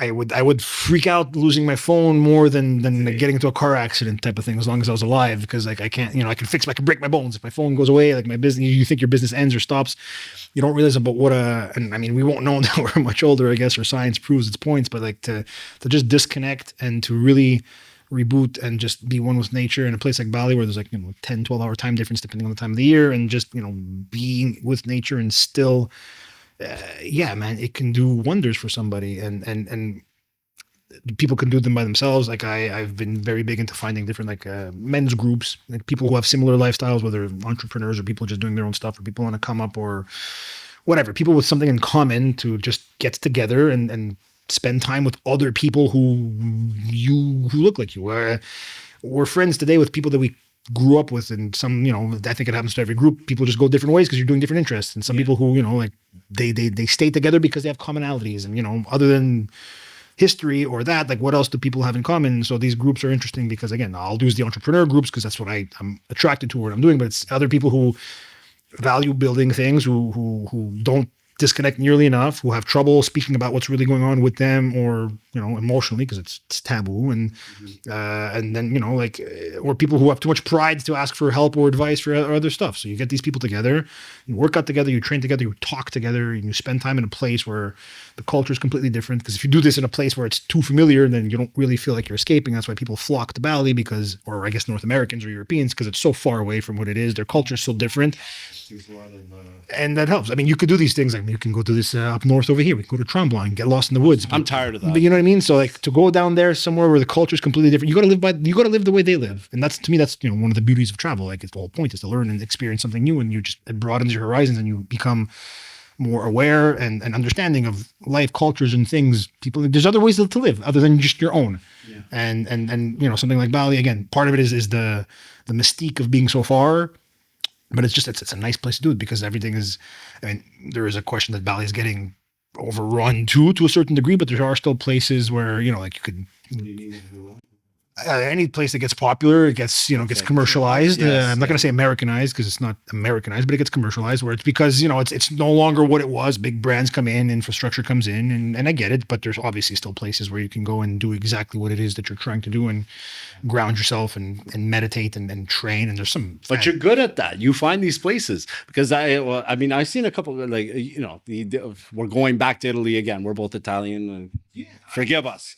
I would freak out losing my phone more than getting into a car accident type of thing, as long as I was alive, because like I can't, you know, I can break my bones if my phone goes away. Like my business, you think your business ends or stops, you don't realize about what and I mean, we won't know until we're much older, I guess, or science proves its points, but like to just disconnect and to really reboot and just be one with nature in a place like Bali where there's like, you know, 10-12 hour time difference depending on the time of the year, and just, you know, being with nature and still yeah, man, it can do wonders for somebody, and people can do them by themselves. Like I've been very big into finding different like men's groups, like people who have similar lifestyles, whether entrepreneurs or people just doing their own stuff, or people want to come up or whatever, people with something in common to just get together and spend time with other people who look like you. We're friends today with people that we grew up with, and some, you know, I think it happens to every group. People just go different ways because you're doing different interests, and some people who, you know, like they stay together because they have commonalities, and, you know, other than history or that, like what else do people have in common? So these groups are interesting because, again, I'll use the entrepreneur groups because that's what I'm attracted to what I'm doing, but it's other people who value building things, who don't disconnect nearly enough, who have trouble speaking about what's really going on with them, or, you know, emotionally, because it's taboo, and then, you know, like, or people who have too much pride to ask for help or advice for other stuff. So you get these people together, you work out together, you train together, you talk together, and you spend time in a place where the culture is completely different. Because if you do this in a place where it's too familiar, then you don't really feel like you're escaping. That's why people flock to Bali, because, or I guess North Americans or Europeans, because it's so far away from what it is. Their culture is so different. And that helps. I mean, you could do these things. I mean, you can go do this up north over here. We can go to Tremblant and get lost in the woods. I'm tired of that. But you know what I mean? So like to go down there somewhere where the culture is completely different, you got to live the way they live. And that's, to me, that's, you know, one of the beauties of travel. Like, it's the whole point is to learn and experience something new, and it broadens your horizons, and you become more aware and understanding of life, cultures, and things. There's other ways to live other than just your own. Yeah. And you know, something like Bali, again, part of it is the mystique of being so far. But it's a nice place to do it, because everything is, I mean, there is a question that Bali is getting overrun to a certain degree, but there are still places where, you know, like you could, any place that gets popular, it gets, you know, gets commercialized. I'm not going to say Americanized, because it's not Americanized, but it gets commercialized, where it's because, you know, it's no longer what it was. Big brands come in, infrastructure comes in, and I get it, but there's obviously still places where you can go and do exactly what it is that you're trying to do, and ground yourself and meditate and train. And there's some, but you're good at that. You find these places, because I mean, I've seen a couple of, like, you know, we're going back to Italy again. We're both Italian. Forgive us,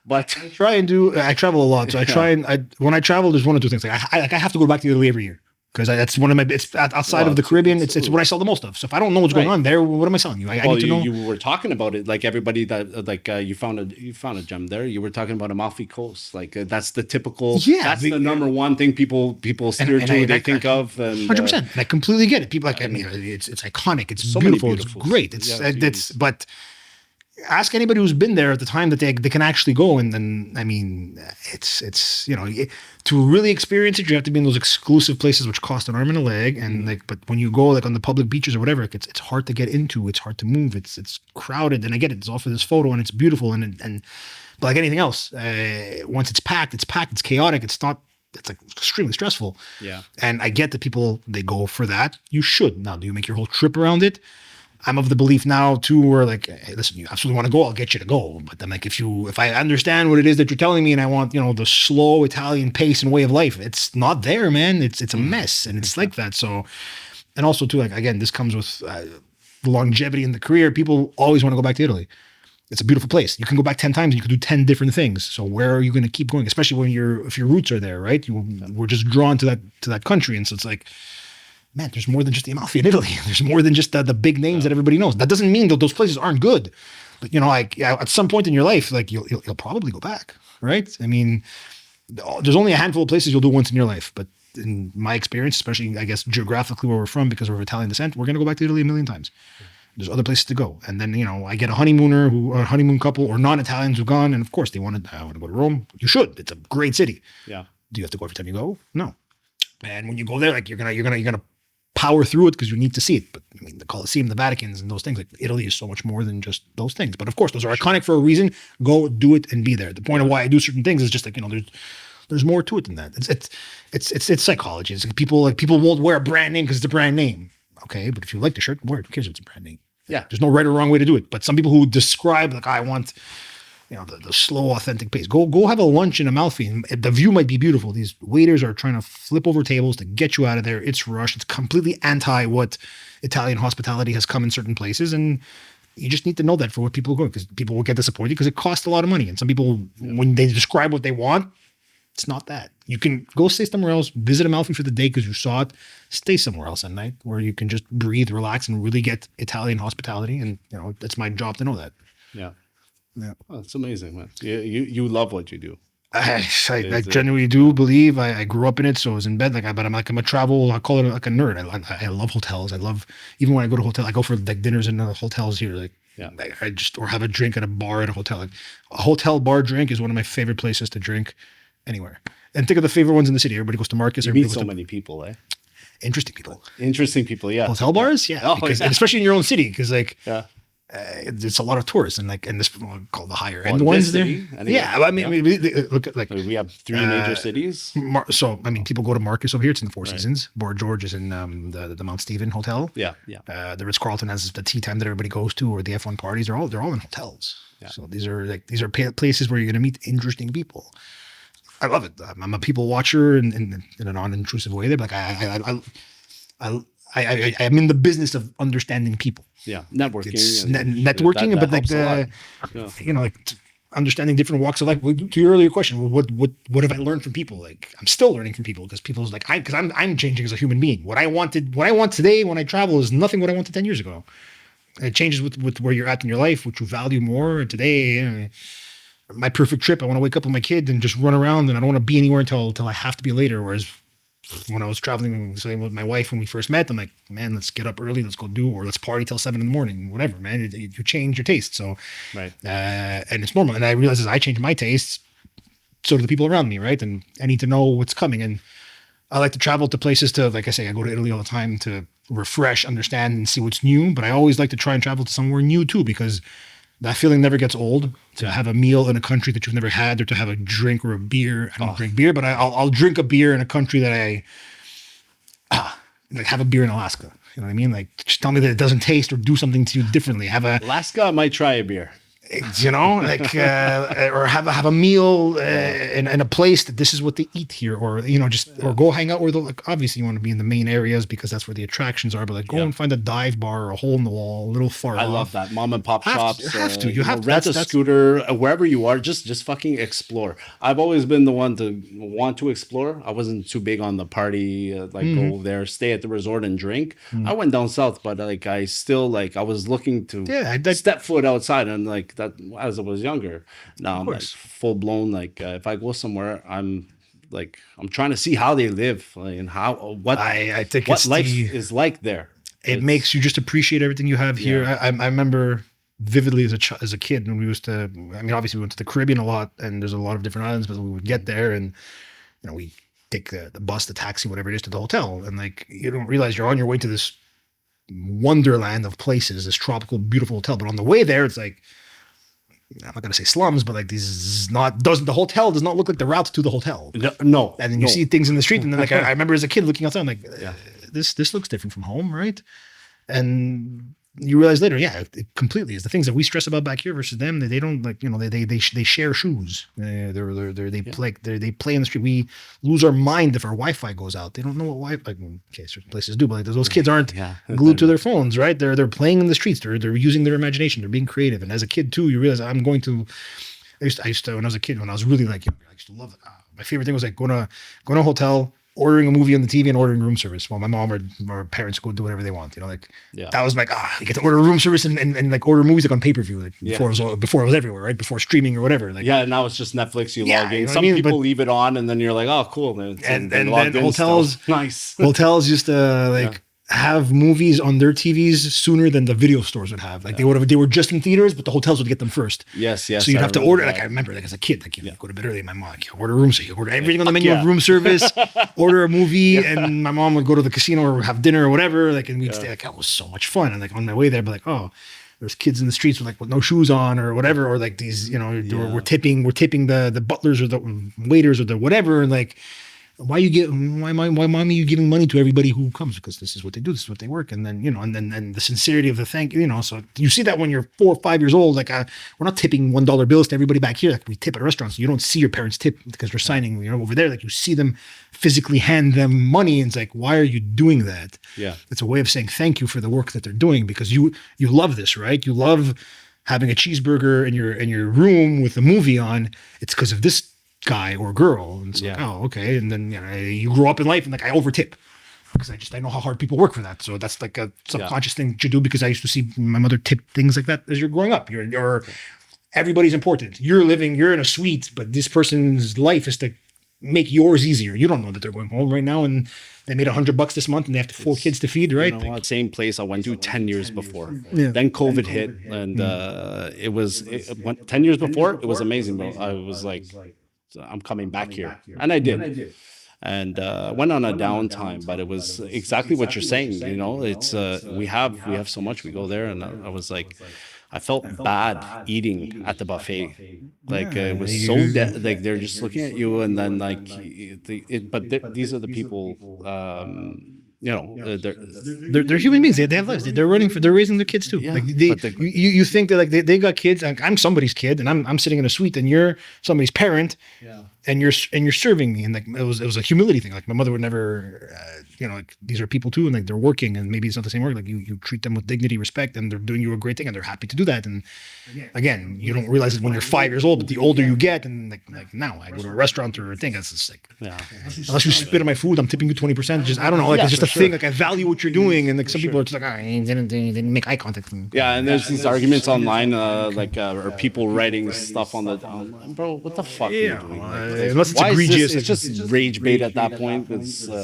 but I travel a lot, so I try and when I travel, there's one or two things. Like I have to go back to Italy every year, because that's one of my. It's outside of the Caribbean. It's what I sell the most of. So if I don't know what's going on there, what am I selling you? I need to know. You were talking about it, like everybody that like you found a gem there. You were talking about Amalfi Coast, like that's the typical. Yeah, that's the number one thing people steer to. They think of 100%. I completely get it. People like, I mean, it's iconic. It's so beautiful. It's great. But ask anybody who's been there at the time that they can actually go, and then, I mean, it's you know, to really experience it, you have to be in those exclusive places which cost an arm and a leg, and like, but when you go like on the public beaches or whatever, it's hard to get into, it's hard to move, it's crowded, and I get it, it's all for this photo, and it's beautiful, and but like anything else, once it's packed, it's chaotic, it's like extremely stressful. Yeah. And I get that people, they go for that. You should. Now, do you make your whole trip around it? I'm of the belief now too, where like, hey, listen, you absolutely want to go, I'll get you to go. But then, like, if I understand what it is that you're telling me, and I want, you know, the slow Italian pace and way of life, it's not there, man. It's a mess, and it's like that. So, and also too, like, again, this comes with the longevity in the career. People always want to go back to Italy. It's a beautiful place. You can go back 10 times and you can do 10 different things. So where are you going to keep going? Especially when if your roots are there, right? We're just drawn to that country. And so it's like, man, there's more than just the Amalfi in Italy. There's more than just the big names that everybody knows. That doesn't mean that those places aren't good. But, you know, like at some point in your life, like you'll probably go back, right? I mean, there's only a handful of places you'll do once in your life, but in my experience, especially I guess geographically where we're from, because we're of Italian descent, we're going to go back to Italy a million times. There's other places to go. And then, you know, I get a honeymoon couple or non-Italians who've gone. And of course I want to go to Rome. You should. It's a great city. Yeah. Do you have to go every time you go? No. And when you go there, like you're gonna power through it because you need to see it. But I mean, the Colosseum, the Vatican's, and those things, like Italy is so much more than just those things. But of course, those are iconic for a reason. Go do it and be there. The point of why I do certain things is just like, you know, there's more to it than that. It's psychology. It's like people won't wear a brand name because it's a brand name. Okay, but if you like the shirt, wear it. Who cares if it's a brand name? Yeah. There's no right or wrong way to do it. But some people who describe like, I want, you know, the slow, authentic pace. Go have a lunch in Amalfi. And the view might be beautiful. These waiters are trying to flip over tables to get you out of there. It's rushed. It's completely anti what Italian hospitality has come in certain places. And you just need to know that for what people go, because people will get disappointed because it costs a lot of money. And some people, when they describe what they want, it's not that. You can go stay somewhere else, visit Amalfi for the day because you saw it, stay somewhere else at night where you can just breathe, relax, and really get Italian hospitality. And, you know, it's my job to know that. Yeah. Yeah. Oh, it's amazing, man. You love what you do. I genuinely do believe I grew up in it. So I was in bed, I'm a travel, I call it like a nerd. I love hotels. I love, even when I go to hotel, I go for like dinners in the hotels here. Like, yeah. Or have a drink at a bar at a hotel. Like a hotel bar drink is one of my favorite places to drink anywhere. And think of the favorite ones in the city. Everybody goes to Marcus. You meet so many people, eh? Interesting people. Interesting people, yeah. Hotel bars, yeah. Oh, because, especially in your own city, because like, yeah. It's a lot of tourists, and this called the higher end the ones there. Anyway, yeah, I mean, look at like we have 3 major cities. So I mean, people go to Marcus over here. It's in the Four Seasons. Board George is in the Mount Stephen Hotel. Yeah. The Ritz Carlton has the tea time that everybody goes to, or the F1 parties. They're all in hotels. Yeah. So these are places where you're going to meet interesting people. I love it. I'm a people watcher in a non-intrusive way. There, like I'm in the business of understanding people. Yeah, networking. It's networking, but like you know, like understanding different walks of life. To your earlier question, what have I learned from people? Like I'm still learning from people because people's like I'm changing as a human being. What I want today when I travel is nothing what I wanted 10 years ago. It changes with where you're at in your life, what you value more. And today, my perfect trip, I want to wake up with my kid and just run around, and I don't want to be anywhere until I have to be later. Whereas when I was traveling with my wife when we first met, I'm like, man, let's get up early, let's go or let's party till 7 a.m, whatever, man. You change your taste. So, right. And it's normal. And I realize as I change my tastes, so do the people around me, right? And I need to know what's coming. And I like to travel to places like I say, I go to Italy all the time to refresh, understand, and see what's new. But I always like to try and travel to somewhere new too, because that feeling never gets old. To have a meal in a country that you've never had, or to have a drink or a beer. I don't drink beer, but I'll drink a beer in a country that like have a beer in Alaska. You know what I mean? Like just tell me that it doesn't taste or do something to you differently. Alaska, I might try a beer. You know, like or have a meal in a place that this is what they eat here, or you know, or go hang out where like obviously you want to be in the main areas because that's where the attractions are, but like go and find a dive bar or a hole in the wall a little far off. I love that mom and pop shops. You have to rent a scooter wherever you are. Just fucking explore. I've always been the one to want to explore. I wasn't too big on the party, go there, stay at the resort and drink. I went down south, but like I still I was looking to step foot outside and like that as I was younger. Now I'm like full blown. If I go somewhere, I'm trying to see how they live and what I think what life is like there. It makes you just appreciate everything you have here. I remember vividly as a kid when we used to. I mean, obviously we went to the Caribbean a lot, and there's a lot of different islands. But we would get there, and you know, we take the bus, the taxi, whatever it is, to the hotel, and like you don't realize you're on your way to this wonderland of places, this tropical, beautiful hotel. But on the way there, it's like, I'm not gonna say slums, but like the hotel does not look like the route to the hotel. No. And then you see things in the street, and then like I remember as a kid looking outside, I'm like, this looks different from home, right? And you realize later, it completely is the things that we stress about back here versus them. They don't like, you know, they share shoes. They play in the street. We lose our mind if our Wi-Fi goes out. They don't know what Wi-Fi. Okay, certain places do, but like those kids aren't glued to their phones, right? They're playing in the streets. They're using their imagination. They're being creative. And as a kid too, you realize I used to when I was a kid, when I was really like, I used to love it. My favorite thing was like going to a hotel, ordering a movie on the TV and ordering room service. Well, my mom or parents go do whatever they want. Like that was like, you get to order room service and like order movies like on pay-per-view, like before it was everywhere, right? Before streaming or whatever. Like now it's just Netflix. You log in. Some people leave it on, and then you're like, oh, cool. And then hotels, nice. Hotels used to have movies on their TVs sooner than the video stores would have. Like they were just in theaters, but the hotels would get them first. Yes. So you'd have to order. Like I remember, like as a kid, like you go to bed early. My mom like order room, so you order everything on the menu of room service, order a movie, and my mom would go to the casino or have dinner or whatever. Like and we'd stay. Like that was so much fun. And like on my way there, but like there's kids in the streets with no shoes on or whatever, or like these we're tipping the butlers or the waiters or the whatever, and like. Why am I giving money to everybody who comes? Because this is what they do. This is what they work. And then, and the sincerity of the thank you, so you see that when you're 4 or 5 years old, like we're not tipping $1 bills to everybody back here. Like we tip at restaurants. So you don't see your parents tip because they're signing, over there. Like you see them physically hand them money. And it's like, why are you doing that? Yeah. It's a way of saying thank you for the work that they're doing because you love this, right? You love having a cheeseburger in your room with a movie on. It's because of this guy or girl, and it's like, oh, okay. And then you grow up in life and like I overtip because I know how hard people work for that. So that's like a subconscious thing that you do because I used to see my mother tip things like that as you're growing up. You're everybody's important. You're in a suite, but this person's life is to make yours easier. You don't know that they're going home right now and they made $100 this month and they have 4 kids to feed, right? Same place I went to 10 years before. Yeah. Then COVID hit, and it went 10 years before. It was amazing, bro. I was like, I'm coming back here. And I did. And went on a downtime, but it was exactly what you're saying. It's we have so much. We go there, and I was like, I felt bad eating at the buffet. Like it was so like they're just looking at you, and then like, these are the people. They're human beings. They have lives. They're raising their kids too. Yeah, like you think that like they got kids. Like I'm somebody's kid, and I'm sitting in a suite, and you're somebody's parent. Yeah. And you're serving me, and like it was a humility thing. Like my mother would never, like these are people too, and like they're working, and maybe it's not the same work. Like you treat them with dignity, respect, and they're doing you a great thing, and they're happy to do that. And again, you don't realize it when you're 5 years old, but the older you get, and like now I go to a restaurant or a thing, it's just like, unless you spit on my food, I'm tipping you 20%. Just I don't know, like it's just a thing. Like I value what you're doing, and like some people are just like, they didn't make eye contact. Yeah, and there's these arguments online, or people writing stuff on the, bro, what the fuck are you doing? Unless it's egregious, it's just rage bait at that point.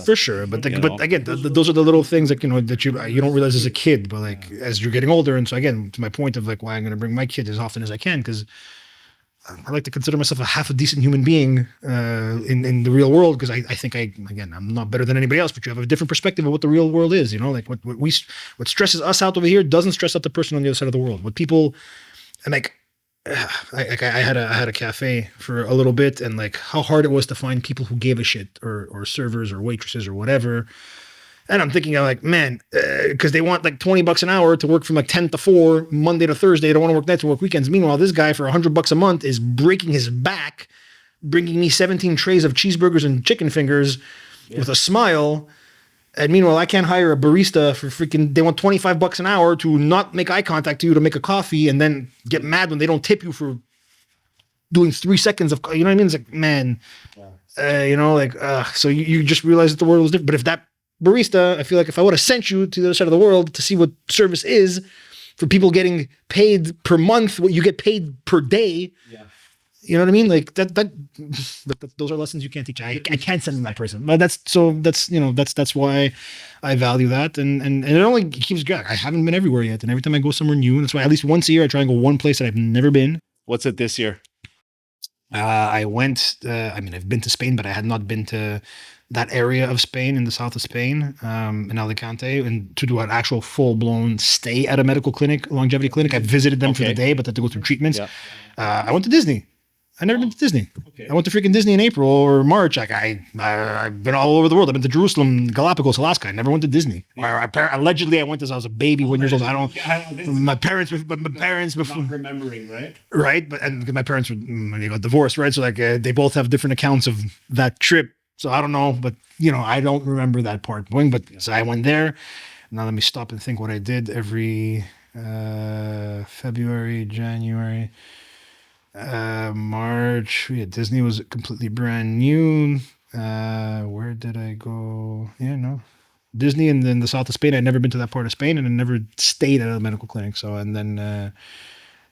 For sure, but again, those are the little things that that you don't realize as a kid, but like as you're getting older. And so again, to my point of like why I'm going to bring my kid as often as I can, because I like to consider myself a half a decent human being in the real world, because I think I'm not better than anybody else, but you have a different perspective of what the real world is. Like what stresses us out over here doesn't stress out the person on the other side of the world. What people and like. I had a cafe for a little bit, and like how hard it was to find people who gave a shit, or servers or waitresses or whatever. And I'm thinking, I'm like, man, because they want like $20 an hour to work from like 10 to 4, Monday to Thursday. They don't want to work nights or work weekends. Meanwhile, this guy for $100 a month is breaking his back, bringing me 17 trays of cheeseburgers and chicken fingers with a smile. And meanwhile, I can't hire a barista for they want $25 an hour to not make eye contact to you to make a coffee, and then get mad when they don't tip you for doing 3 seconds of, you know what I mean? It's like, man, so you just realize that the world was different. But if that barista, I feel like if I would have sent you to the other side of the world to see what service is for people getting paid per month, what you get paid per day. Yeah. You know what I mean? Like that those are lessons you can't teach. I can't send them that person, but that's why I value that. And it only keeps going. I haven't been everywhere yet. And every time I go somewhere new, and that's why at least once a year, I try and go one place that I've never been. What's it this year? I went, I've been to Spain, but I had not been to that area of Spain, in the south of Spain, in Alicante, and to do an actual full-blown stay at a medical clinic, longevity clinic. I visited them for the day, but had to go through treatments. Yeah. I went to Disney. I never been to Disney. Okay. I went to freaking Disney in April or March. Like I've been all over the world. I've been to Jerusalem, Galapagos, Alaska. I never went to Disney. Allegedly, I went as I was a baby, 1 year old. My parents before. Not remembering, right? Right, and my parents they got divorced, right? So like they both have different accounts of that trip. So I don't know, but I don't remember that part going. But so I went there. Now let me stop and think what I did every February, January. March, Disney was completely brand new. Where did I go? Yeah, no. Disney and then the south of Spain. I'd never been to that part of Spain, and I never stayed at a medical clinic. So, and then,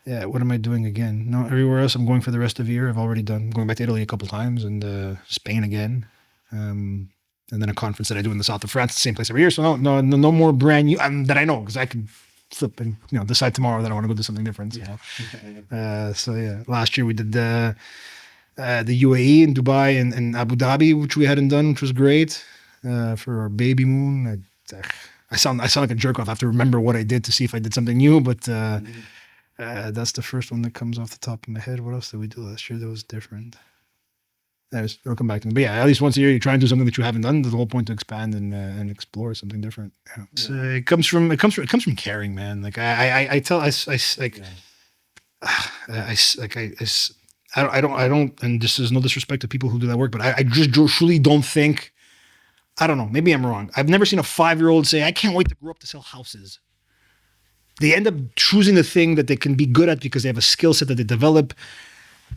yeah, what am I doing again? No, everywhere else I'm going for the rest of the year. I've already done. I'm going back to Italy a couple times and Spain again. And then a conference that I do in the south of France, the same place every year. So no more brand new that I know, because I can flip and decide tomorrow that I want to go do something different. So yeah, last year we did the UAE and Dubai and Abu Dhabi, which we hadn't done, which was great for our baby moon. I sound like a jerk off. I have to remember what I did to see if I did something new, but that's the first one that comes off the top of my head. What else did we do last year that was different? It'll come back to me. But yeah, at least once a year, you try and do something that you haven't done. The whole point to expand and explore something different. Yeah. So it comes from caring, man. Like I don't, and this is no disrespect to people who do that work, but I just truly don't think, I don't know, maybe I'm wrong. I've never seen a 5-year-old say, I can't wait to grow up to sell houses. They end up choosing the thing that they can be good at because they have a skill set that they develop.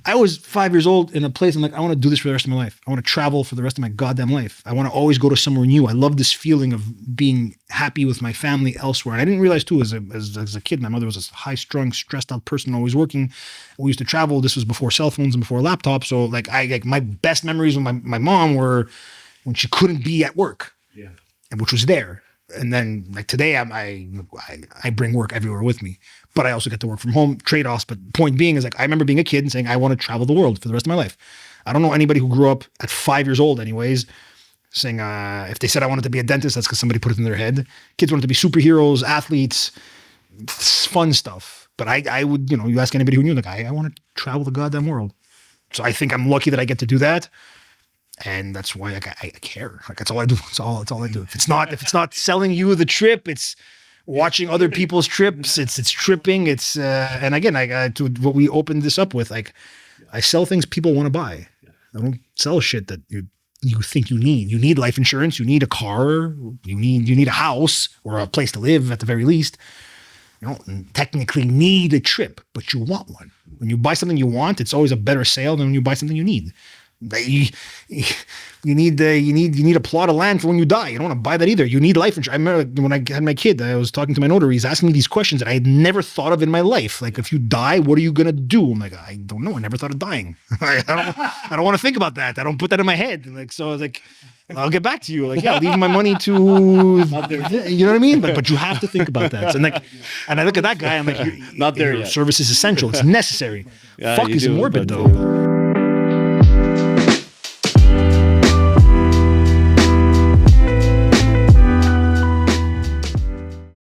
I was 5 years old in a place. I'm like, I want to do this for the rest of my life. I want to travel for the rest of my goddamn life. I want to always go to somewhere new. I love this feeling of being happy with my family elsewhere. And I didn't realize too, as a kid, my mother was a high-strung, stressed-out person, always working. We used to travel. This was before cell phones and before laptops. So like, my best memories with my mom were when she couldn't be at work, and which was there. And then like today, I bring work everywhere with me, but I also get to work from home, trade-offs. But point being is like, I remember being a kid and saying, I want to travel the world for the rest of my life. I don't know anybody who grew up at 5 years old anyways, saying, if they said I wanted to be a dentist, that's because somebody put it in their head. Kids wanted to be superheroes, athletes, fun stuff. But I would, you ask anybody who knew, like, I want to travel the goddamn world. So I think I'm lucky that I get to do that. And that's why I care. Like that's all I do. It's all I do. If it's not selling you the trip, it's watching other people's trips. It's tripping. It's and again, to what we opened this up with, like I sell things people want to buy. I don't sell shit that you think you need. You need life insurance. You need a car. You need a house or a place to live at the very least. You don't technically need a trip, but you want one. When you buy something you want, it's always a better sale than when you buy something you need. You need a plot of land for when you die. You don't want to buy that either. You need life insurance. I remember when I had my kid, I was talking to my notary. He's asking me these questions that I had never thought of in my life. Like, if you die, what are you gonna do? I'm like, I don't know. I never thought of dying. I don't want to think about that. I don't put that in my head. Like, so I was like, I'll get back to you. Like, yeah, leave my money to, you know what I mean? But you have to think about that. And I look at that guy. I'm like, not there yet. Service is essential. It's necessary. Fuck is morbid though.